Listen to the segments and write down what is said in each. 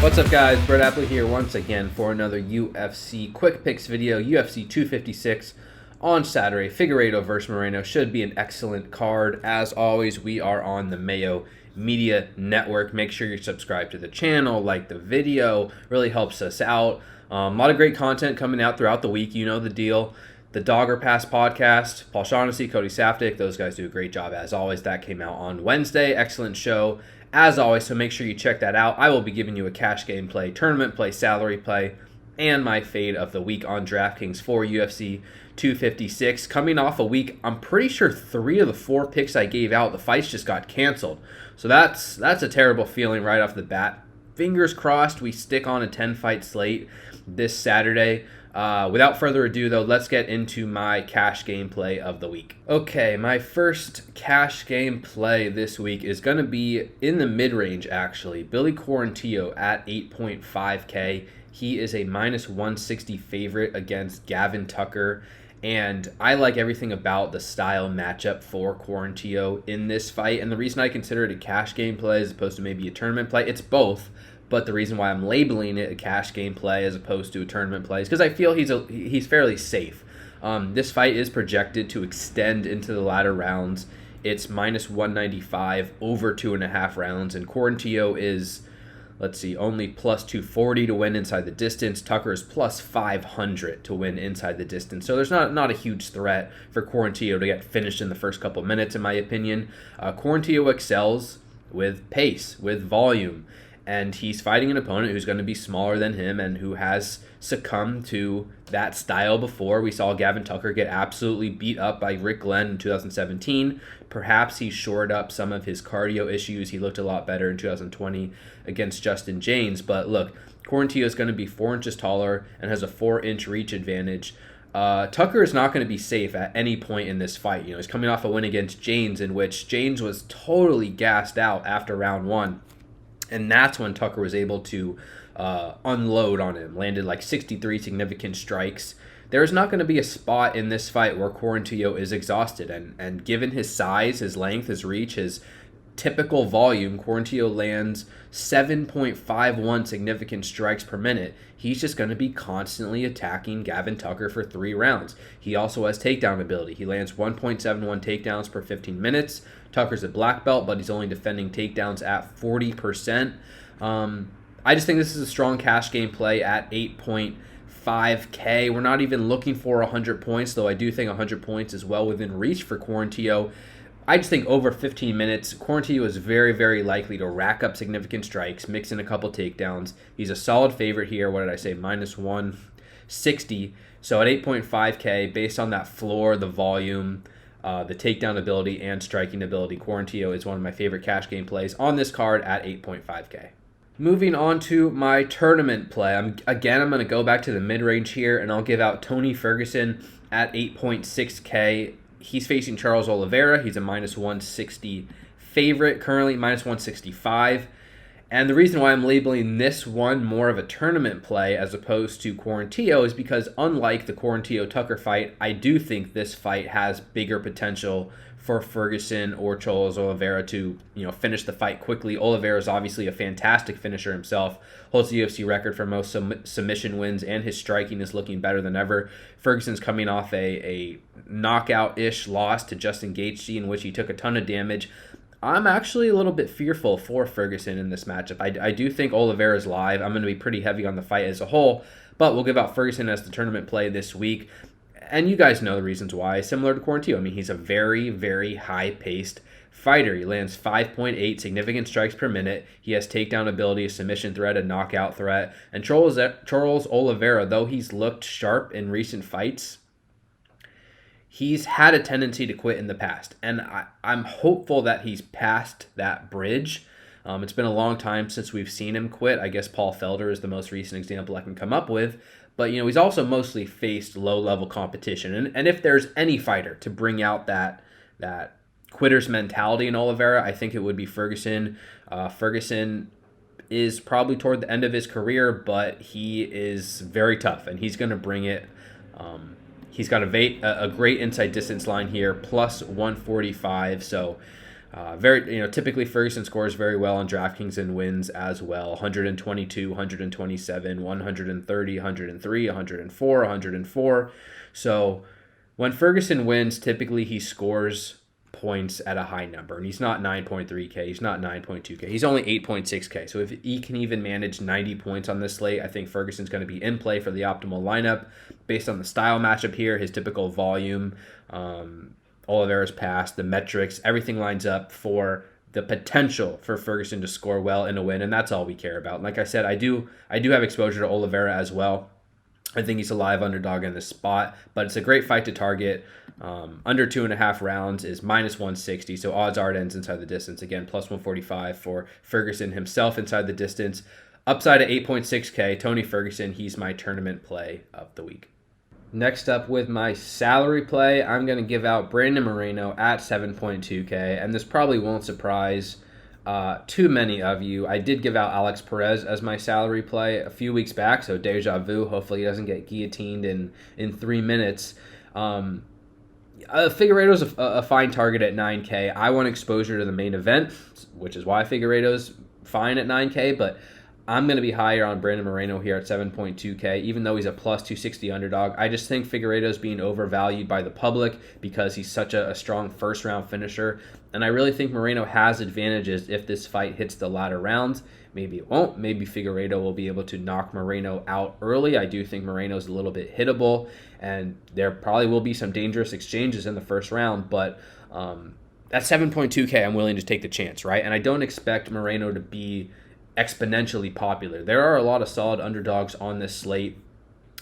What's up, guys? Brett Appley here once again for another UFC Quick Picks video. UFC 256 on Saturday. Figueiredo versus Moreno should be an excellent card. As always, we are on the Mayo Media Network. Make sure you're subscribed to the channel, like the video. Really helps us out. A lot of great content coming out throughout the week. You know the deal. The Dogger Pass podcast, Paul Shaughnessy, Cody Saftik, those guys do a great job as always. That came out on Wednesday. Excellent show as always, so make sure you check that out. I will be giving you a cash game play, tournament play, salary play, and my fade of the week on DraftKings for UFC 256. Coming off a week, I'm pretty sure 3 of the 4 picks I gave out, the fights just got canceled. So that's a terrible feeling right off the bat. Fingers crossed we stick on a 10-fight slate this Saturday. Without further ado, though, let's get into my cash game play of the week. Okay, my first cash game play this week is going to be in the mid-range, actually. Billy Quarantillo at 8.5K. He is a minus 160 favorite against Gavin Tucker. And I like everything about the style matchup for Quarantillo in this fight. And the reason I consider it a cash game play as opposed to maybe a tournament play, it's both. But the reason why I'm labeling it a cash game play as opposed to a tournament play is because I feel he's fairly safe. This fight is projected to extend into the latter rounds. It's minus 195 over 2.5 rounds, and Quarantillo is, only plus 240 to win inside the distance. Tucker is plus 500 to win inside the distance. So there's not a huge threat for Quarantillo to get finished in the first couple minutes, in my opinion. Quarantillo excels with pace, with volume. And he's fighting an opponent who's going to be smaller than him and who has succumbed to that style before. We saw Gavin Tucker get absolutely beat up by Rick Glenn in 2017. Perhaps he shored up some of his cardio issues. He looked a lot better in 2020 against Justin James. But look, Quarantillo is going to be 4 inches taller and has a 4-inch reach advantage. Tucker is not going to be safe at any point in this fight. He's coming off a win against James in which James was totally gassed out after round 1. And that's when Tucker was able to unload on him. Landed like 63 significant strikes. There's not going to be a spot in this fight where Quarantillo is exhausted. And given his size, his length, his reach, his typical volume, Quarantillo lands 7.51 significant strikes per minute. He's just going to be constantly attacking Gavin Tucker for 3 rounds. He also has takedown ability. He lands 1.71 takedowns per 15 minutes. Tucker's a black belt, but he's only defending takedowns at 40%. I just think this is a strong cash game play at 8.5K. We're not even looking for 100 points, though I do think 100 points is well within reach for Quarantillo. I just think over 15 minutes, Quarantillo is very, very likely to rack up significant strikes, mix in a couple takedowns. He's a solid favorite here. What did I say? Minus 160. So at 8.5K, based on that floor, the volume, the takedown ability, and striking ability, Quarantillo is one of my favorite cash game plays on this card at 8.5K. Moving on to my tournament play. I'm going to go back to the mid-range here, and I'll give out Tony Ferguson at 8.6K. He's facing Charles Oliveira. He's a minus 160 favorite, currently minus 165. And the reason why I'm labeling this one more of a tournament play as opposed to Quarantillo is because unlike the Quarantillo-Tucker fight, I do think this fight has bigger potential for Ferguson or Charles Oliveira to finish the fight quickly. Oliveira is obviously a fantastic finisher himself, holds the UFC record for most submission wins, and his striking is looking better than ever. Ferguson's coming off a knockout-ish loss to Justin Gaethje in which he took a ton of damage. I'm actually a little bit fearful for Ferguson in this matchup. I do think Oliveira's live. I'm going to be pretty heavy on the fight as a whole, but we'll give out Ferguson as the tournament play this week. And you guys know the reasons why. Similar to Quarantillo, he's a very, very high-paced fighter. He lands 5.8 significant strikes per minute. He has takedown ability, a submission threat, a knockout threat. And Charles Oliveira, though he's looked sharp in recent fights, he's had a tendency to quit in the past. And I'm hopeful that he's past that bridge. It's been a long time since we've seen him quit. I guess Paul Felder is the most recent example I can come up with. But, he's also mostly faced low-level competition. And if there's any fighter to bring out that quitter's mentality in Oliveira, I think it would be Ferguson. Ferguson is probably toward the end of his career, but he is very tough, and he's going to bring it. He's got a great inside distance line here, plus 145. So Typically Ferguson scores very well on DraftKings and wins as well. 122, 127, 130, 103, 104, 104. So when Ferguson wins, typically he scores points at a high number, and he's not 9.3K, he's not 9.2K, he's only 8.6K. So if he can even manage 90 points on this slate, I think Ferguson's going to be in play for the optimal lineup based on the style matchup here, his typical volume, Oliveira's pass, the metrics, everything lines up for the potential for Ferguson to score well in a win, and that's all we care about. Like I said, I do have exposure to Oliveira as well. I think he's a live underdog in this spot, but it's a great fight to target. Under 2.5 rounds is minus 160, so odds are it ends inside the distance. Again, plus 145 for Ferguson himself inside the distance. Upside at 8.6K, Tony Ferguson, he's my tournament play of the week. Next up with my salary play, I'm going to give out Brandon Moreno at 7.2K, and this probably won't surprise too many of you. I did give out Alex Perez as my salary play a few weeks back, so deja vu. Hopefully he doesn't get guillotined in 3 minutes. Figueiredo's a fine target at 9K. I want exposure to the main event, which is why Figueiredo's fine at 9K, but I'm going to be higher on Brandon Moreno here at 7.2K, even though he's a plus 260 underdog. I just think Figueiredo's being overvalued by the public because he's such a strong first-round finisher, and I really think Moreno has advantages if this fight hits the latter rounds. Maybe it won't. Maybe Figueiredo will be able to knock Moreno out early. I do think Moreno's a little bit hittable, and there probably will be some dangerous exchanges in the first round, but at 7.2K, I'm willing to take the chance, right? And I don't expect Moreno to be exponentially popular. There are a lot of solid underdogs on this slate,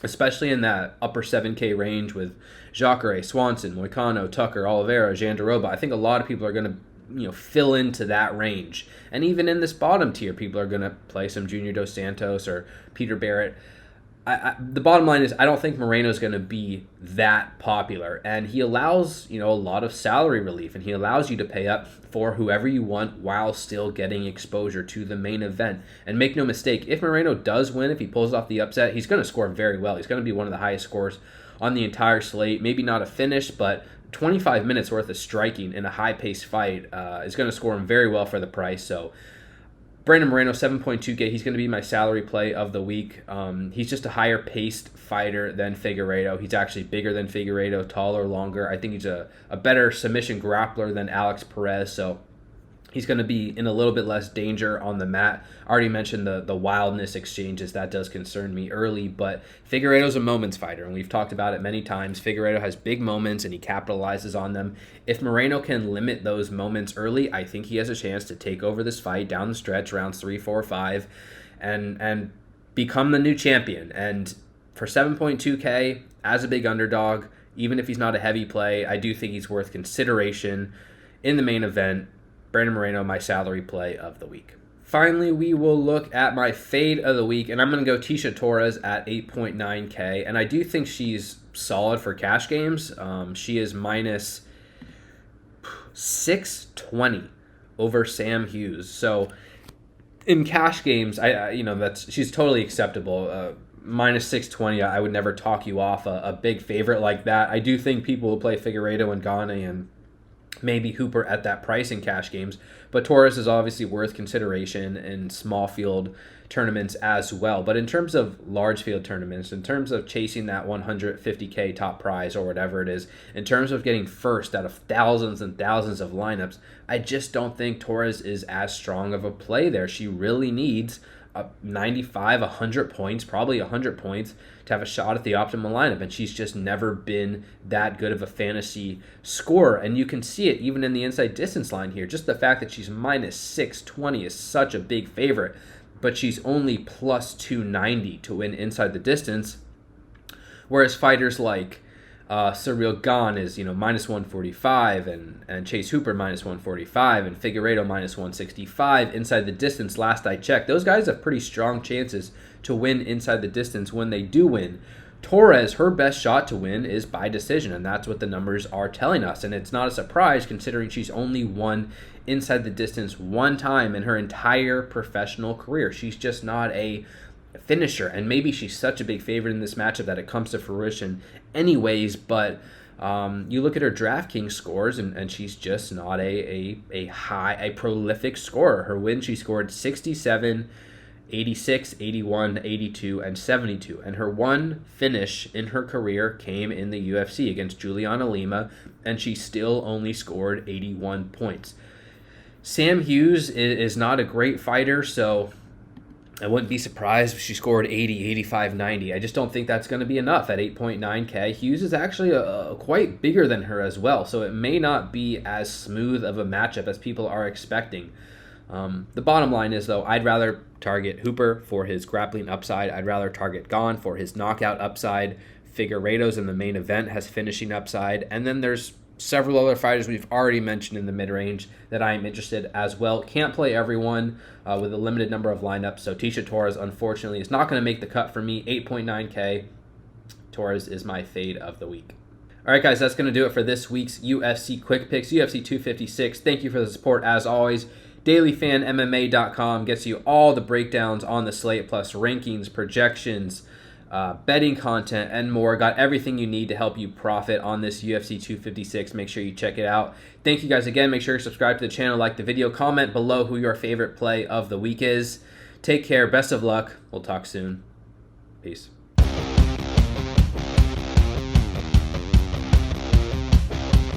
especially in that upper 7K range with Jacare, Swanson, Moicano, Tucker, Oliveira, Jandiroba. I think a lot of people are going to fill into that range. And even in this bottom tier, people are going to play some Junior Dos Santos or Peter Barrett. The bottom line is I don't think Moreno is going to be that popular, and he allows a lot of salary relief, and he allows you to pay up for whoever you want while still getting exposure to the main event. And make no mistake, if Moreno does win, if he pulls off the upset, he's going to score very well. He's going to be one of the highest scores on the entire slate. Maybe not a finish, but 25 minutes worth of striking in a high-paced fight is going to score him very well for the price. So Brandon Moreno, 7.2K, he's going to be my salary play of the week. He's just a higher-paced fighter than Figueiredo. He's actually bigger than Figueiredo, taller, longer. I think he's a better submission grappler than Alex Perez, so he's going to be in a little bit less danger on the mat. I already mentioned the wildness exchanges. That does concern me early, but Figueiredo's a moments fighter, and we've talked about it many times. Figueiredo has big moments, and he capitalizes on them. If Moreno can limit those moments early, I think he has a chance to take over this fight down the stretch, rounds 3, 4, 5, and become the new champion. And for 7.2K, as a big underdog, even if he's not a heavy play, I do think he's worth consideration in the main event. Brandon Moreno, my salary play of the week. Finally, we will look at my fade of the week, and I'm going to go Tecia Torres at 8.9K, and I do think she's solid for cash games. She is minus 620 over Sam Hughes. So in cash games, she's totally acceptable. Minus 620, I would never talk you off a big favorite like that. I do think people will play Figueiredo and Gane and maybe Hooper at that price in cash games, but Torres is obviously worth consideration in small field tournaments as well. But in terms of large field tournaments, in terms of chasing that 150K top prize or whatever it is, in terms of getting first out of thousands and thousands of lineups, I just don't think Torres is as strong of a play there. She really needs 95, 100 points, probably 100 points to have a shot at the optimal lineup, and she's just never been that good of a fantasy scorer. And you can see it even in the inside distance line here. Just the fact that she's minus 620 is such a big favorite, but she's only plus 290 to win inside the distance, whereas fighters like Ciryl Gane is minus 145, and Chase Hooper minus 145, and Figueiredo minus 165 inside the distance. Last I checked, those guys have pretty strong chances to win inside the distance when they do win. Torres, her best shot to win is by decision, and that's what the numbers are telling us. And it's not a surprise considering she's only won inside the distance one time in her entire professional career. She's just not a finisher, and maybe she's such a big favorite in this matchup that it comes to fruition anyways, but You look at her DraftKings scores, and she's just not a prolific scorer. Her win, she scored 67, 86, 81, 82, and 72. And her one finish in her career came in the UFC against Juliana Lima, and she still only scored 81 points. Sam Hughes is not a great fighter, so I wouldn't be surprised if she scored 80, 85, 90. I just don't think that's going to be enough at 8.9K. Hughes is actually quite bigger than her as well, so it may not be as smooth of a matchup as people are expecting. The bottom line is, though, I'd rather target Hooper for his grappling upside. I'd rather target Gane for his knockout upside. Figueiredo's in the main event has finishing upside. And then there's several other fighters we've already mentioned in the mid-range that I am interested as well. Can't play everyone with a limited number of lineups. So Tecia Torres, unfortunately, is not going to make the cut for me. 8.9K. Torres is my fade of the week. All right, guys, that's going to do it for this week's UFC Quick Picks, UFC 256. Thank you for the support, as always. DailyFanMMA.com gets you all the breakdowns on the slate, plus rankings, projections, betting content, and more. Got everything you need to help you profit on this UFC 256. Make sure you check it out. Thank you guys again. Make sure you subscribe to the channel, like the video, comment below who your favorite play of the week is. Take care. Best of luck. We'll talk soon. Peace.